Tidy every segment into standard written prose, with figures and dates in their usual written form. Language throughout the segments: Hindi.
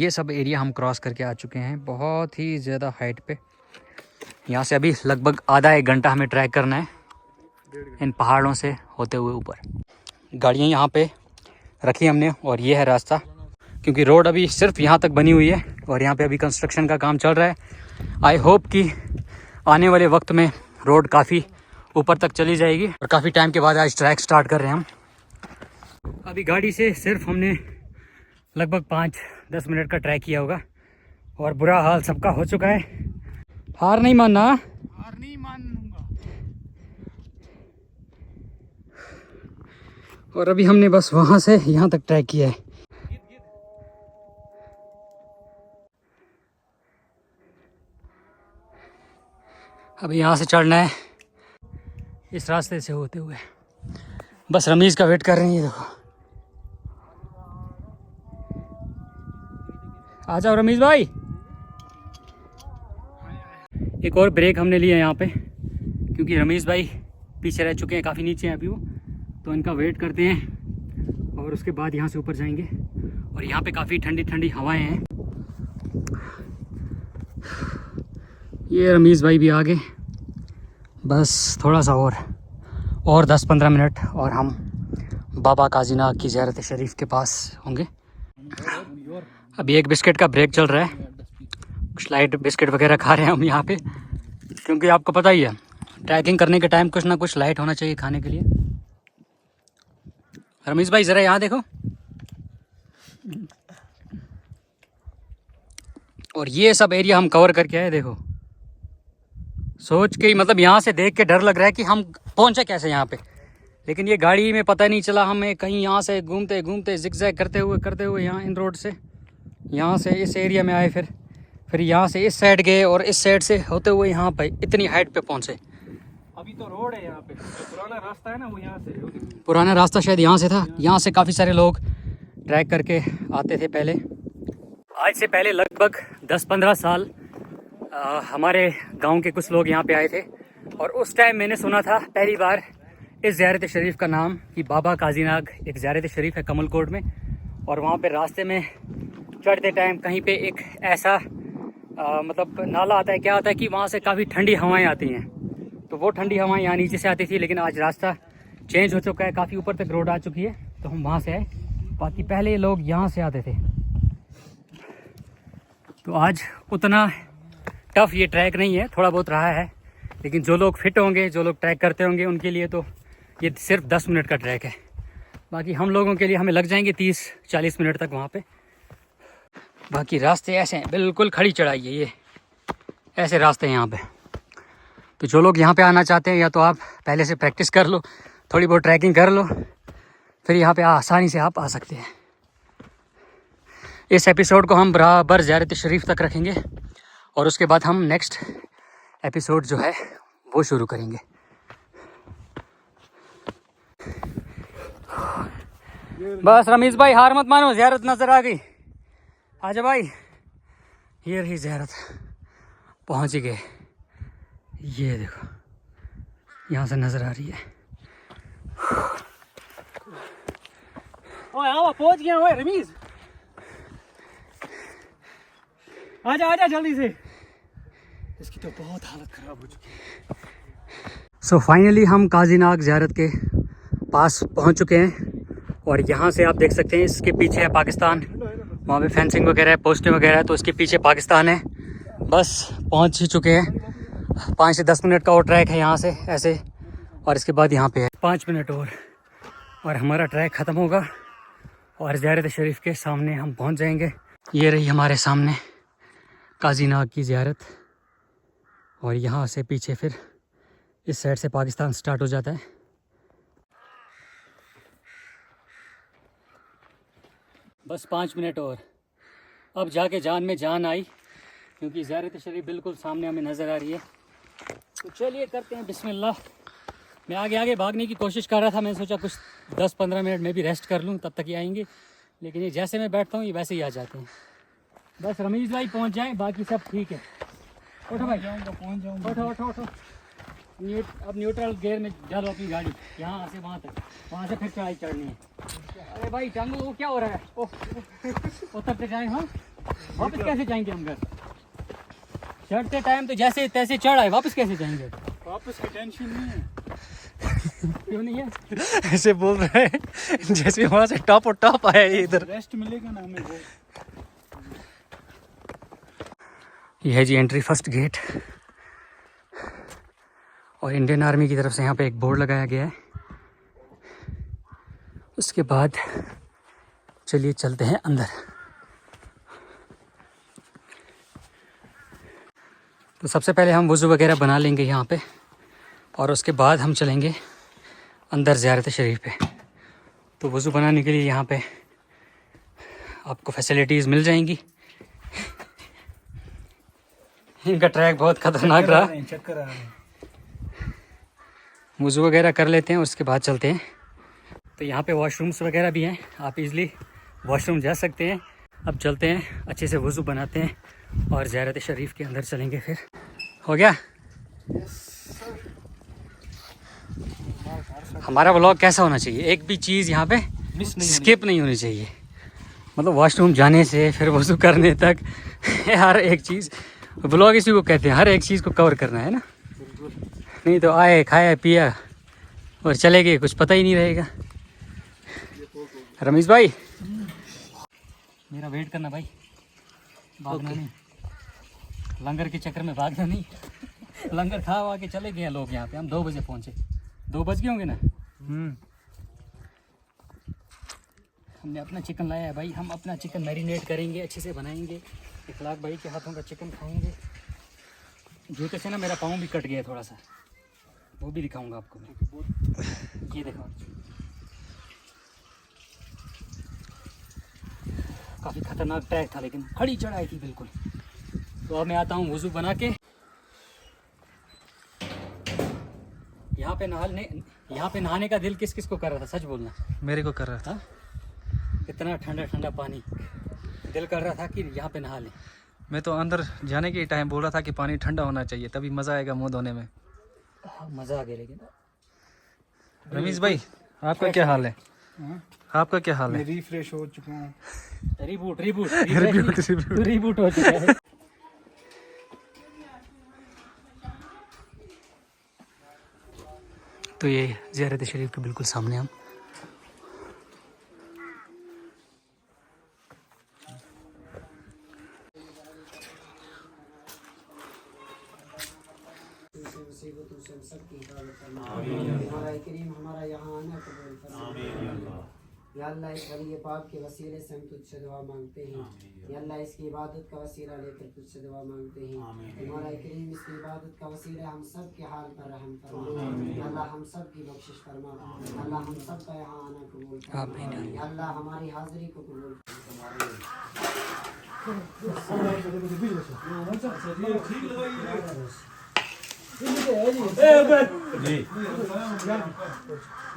ये सब एरिया हम क्रॉस करके आ चुके हैं, बहुत ही ज़्यादा हाइट पे। यहाँ से अभी लगभग आधा 1 घंटा हमें ट्रैक करना है इन पहाड़ों से होते हुए ऊपर। गाड़ियाँ यहाँ पे रखी हमने और ये है रास्ता, क्योंकि रोड अभी सिर्फ यहाँ तक बनी हुई है और यहाँ पे अभी कंस्ट्रक्शन का काम चल रहा है। आई होप कि आने वाले वक्त में रोड काफ़ी ऊपर तक चली जाएगी और काफ़ी टाइम के बाद आज ट्रैक स्टार्ट कर रहे हैं हम। अभी गाड़ी से सिर्फ हमने लगभग 5-10 मिनट का ट्रैक किया होगा और बुरा हाल सबका हो चुका है। हार नहीं मानना, हार नहीं मानूंगा। और अभी हमने बस वहाँ से यहाँ तक ट्रैक किया है। अभी यहाँ से चढ़ना है इस रास्ते से होते हुए। बस रमीज़ का वेट कर रहे हैं, ये देखो। आ जाओ रमीज़ भाई। एक और ब्रेक हमने लिया यहाँ पे, क्योंकि रमीज़ भाई पीछे रह चुके हैं, काफ़ी नीचे हैं अभी वो, तो इनका वेट करते हैं और उसके बाद यहाँ से ऊपर जाएंगे। और यहाँ पे काफ़ी ठंडी ठंडी हवाएं हैं। ये रमीज़ भाई भी आ गए। बस थोड़ा सा और 10-15 मिनट और हम बाबा काजीनाग की ज़ियारत शरीफ के पास होंगे। अभी एक बिस्किट का ब्रेक चल रहा है, कुछ लाइट बिस्किट वगैरह खा रहे हैं हम यहाँ पे, क्योंकि आपको पता ही है ट्रैकिंग करने के टाइम कुछ ना कुछ लाइट होना चाहिए खाने के लिए। रमीज़ भाई ज़रा यहाँ देखो। और ये सब एरिया हम कवर करके आए, देखो। सोच के ही मतलब यहाँ से देख के डर लग रहा है कि हम पहुँचे कैसे यहाँ पे, लेकिन ये गाड़ी में पता नहीं चला हमें। कहीं यहाँ से घूमते घूमते जिगजैग करते हुए यहाँ इन रोड से यहाँ से इस एरिया में आए, फिर यहाँ से इस साइड गए और इस साइड से होते हुए यहाँ पे इतनी हाइट पे पहुँचे। अभी तो रोड है यहाँ पे, पुराना रास्ता है ना, वो यहाँ से। पुराना रास्ता शायद यहाँ से था। यहाँ से काफ़ी सारे लोग ट्रैक करके आते थे पहले। आज से पहले लगभग 10-15 साल हमारे गांव के कुछ लोग यहाँ पे आए थे और उस टाइम मैंने सुना था पहली बार इस ज़ियारत शरीफ का नाम, कि बाबा काजीनाग एक ज़ियारत शरीफ है कमलकोट में। और वहाँ पे रास्ते में चढ़ते टाइम कहीं पे एक ऐसा मतलब नाला आता है, क्या आता है कि वहाँ से काफ़ी ठंडी हवाएं आती हैं। तो वो ठंडी हवाएं यहाँ नीचे से आती थी, लेकिन आज रास्ता चेंज हो चुका है, काफ़ी ऊपर तक रोड आ चुकी है, तो हम वहाँ से आए। बाकी पहले लोग यहाँ से आते थे। तो आज उतना टफ़ ये ट्रैक नहीं है, थोड़ा बहुत रहा है, लेकिन जो लोग फिट होंगे, जो लोग ट्रैक करते होंगे, उनके लिए तो ये सिर्फ 10 मिनट का ट्रैक है। बाकी हम लोगों के लिए हमें लग जाएंगे 30-40 मिनट तक वहाँ पे। बाकी रास्ते ऐसे हैं, बिल्कुल खड़ी चढ़ाई है, ये ऐसे रास्ते हैं यहाँ पे। तो जो लोग यहाँ पे आना चाहते हैं, या तो आप पहले से प्रैक्टिस कर लो, थोड़ी बहुत ट्रैकिंग कर लो, फिर यहाँ पे आसानी से आप आ सकते हैं। इस एपिसोड को हम बराबर ज़ियारत शरीफ तक रखेंगे और उसके बाद हम नेक्स्ट एपिसोड जो है वो शुरू करेंगे। बस रमीज़ भाई हार मत मानो, ज़ियारत नज़र आ गई। आजा भाई, ये रही ज़ियारत, पहुँच गए। ये देखो यहाँ से नज़र आ रही है। ओए पहुंच गया। ओए रमीज़, आजा आजा जल्दी से, इसकी तो बहुत हालत ख़राब हो चुकी है। सो फाइनली हम काजीनाग ज़ियारत के पास पहुंच चुके हैं और यहाँ से आप देख सकते हैं इसके पीछे है पाकिस्तान। वहाँ पे फेंसिंग वगैरह है, पोस्टें वगैरह है, तो इसके पीछे पाकिस्तान है। बस पहुँच ही चुके हैं। 5 से 10 मिनट का और ट्रैक है यहाँ से ऐसे, और इसके बाद यहाँ पे है 5 मिनट और हमारा ट्रैक ख़त्म होगा और ज़ियारत शरीफ के सामने हम पहुँच जाएंगे। ये रही हमारे सामने काजीनाग की ज़ियारत, और यहाँ से पीछे फिर इस साइड से पाकिस्तान स्टार्ट हो जाता है। बस 5 मिनट और, अब जाके जान में जान आई, क्योंकि ज़ियारत शरीफ बिल्कुल सामने हमें नज़र आ रही है। तो चलिए करते हैं बिस्मिल्लाह। मैं आगे भागने की कोशिश कर रहा था, मैंने सोचा कुछ 10-15 मिनट में भी रेस्ट कर लूँ, तब तक ही आएंगे, लेकिन ये जैसे मैं बैठता हूँ ये वैसे ही आ जाते हैं। बस रमीज़ भाई पहुँच जाएँ, बाकी सब ठीक है। उठो भाई, पहुँच जाऊँगा। उठो। अब न्यूट्रल गियर में डालो अपनी गाड़ी, यहाँ से वहाँ तक, वहाँ से फिर चढ़ाई चढ़नी है। अरे भाई टांगों को क्या हो रहा है? उतर के जाए। हाँ वापस कैसे जाएंगे हम घर? चढ़ते टाइम तो जैसे तैसे चढ़ आए, वापस कैसे जाएंगे? वापस की टेंशन नहीं है। क्यों नहीं है? ऐसे बोल रहे हैं जैसे वहां से टॉप और टॉप आया है इधर। रेस्ट मिलेगा ना हमें वो। यह है जी एंट्री फर्स्ट गेट, और इंडियन आर्मी की तरफ से यहाँ पे एक बोर्ड लगाया गया है। उसके बाद चलिए चलते हैं अंदर। तो सबसे पहले हम वज़ू वगैरह बना लेंगे यहाँ पे, और उसके बाद हम चलेंगे अंदर ज़ियारत शरीफ पे। तो वज़ू बनाने के लिए यहाँ पे आपको फैसिलिटीज़ मिल जाएंगी। इनका ट्रैक बहुत ख़तरनाक रहा। चक्कर आ रहे हैं। वज़ू वगैरह कर लेते हैं, उसके बाद चलते हैं। तो यहाँ पे वॉशरूम्स वगैरह भी हैं, आप इज़िली वॉशरूम जा सकते हैं। अब चलते हैं, अच्छे से वज़ू बनाते हैं और ज़ियारत शरीफ के अंदर चलेंगे। फिर हो गया हमारा व्लॉग। कैसा होना चाहिए? एक भी चीज़ यहाँ पे स्किप नहीं होनी चाहिए। मतलब वॉशरूम जाने से फिर वज़ू करने तक हर एक चीज़, व्लॉग इसी को कहते हैं, हर एक चीज़ को कवर करना है ना। नहीं तो आए खाया पिया और चले गए, कुछ पता ही नहीं रहेगा। रमेश भाई मेरा वेट करना भाई, भागना नहीं, लंगर के चक्कर में भागना नहीं। लंगर खा वा के चले गए हैं लोग यहाँ पे। हम 2 बजे पहुँचे, 2 बज गए होंगे ना। हमने अपना चिकन लाया है भाई, हम अपना चिकन मैरिनेट करेंगे, अच्छे से बनाएंगे। इखलाक भाई के हाथों का चिकन खाएंगे। जूते से ना मेरा पाँव भी कट गया थोड़ा सा, वो भी दिखाऊंगा आपको मैं। ये देखो, काफ़ी खतरनाक ट्रैक था, लेकिन खड़ी चढ़ाई थी बिल्कुल। तो अब मैं आता हूँ वज़ू बना के। यहाँ पे नहाने का दिल किस किस को कर रहा था? सच बोलना। मेरे को कर रहा था। इतना ठंडा ठंडा पानी, दिल कर रहा था कि यहाँ पे नहा लें। मैं तो अंदर जाने के टाइम बोल रहा था कि पानी ठंडा होना चाहिए, तभी मज़ा आएगा मुँह धोने में। मज़ा आ गया। लेकिन रमेश भाई आपका क्या हाल है? आपका क्या हाल है? मैं रिफ्रेश हो चुका हूँ। रिबूट रिबूट हो चुका है। तो ये ज़ियारत शरीफ के बिल्कुल सामने हम। हमारा यहाँ आना कबूल फरमाए। या अल्लाह इस वली पाक के वसीले से हम तुझसे दुआ मांगते हैं। या अल्लाह इसकी इबादत का वसीला लेकर तुझसे दुआ मांगते हैं। हमारा करीम इसकी इबादत का वसीला हम सब के हाल पर रहम फरमा। या अल्लाह हम सब की बख्शिश फरमा। अल्लाह हम सब का यहाँ आना कबूल फरमा। या अल्लाह हमारी हाजिरी को कबूल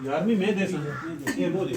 यार मैं दे सकता ये वो दे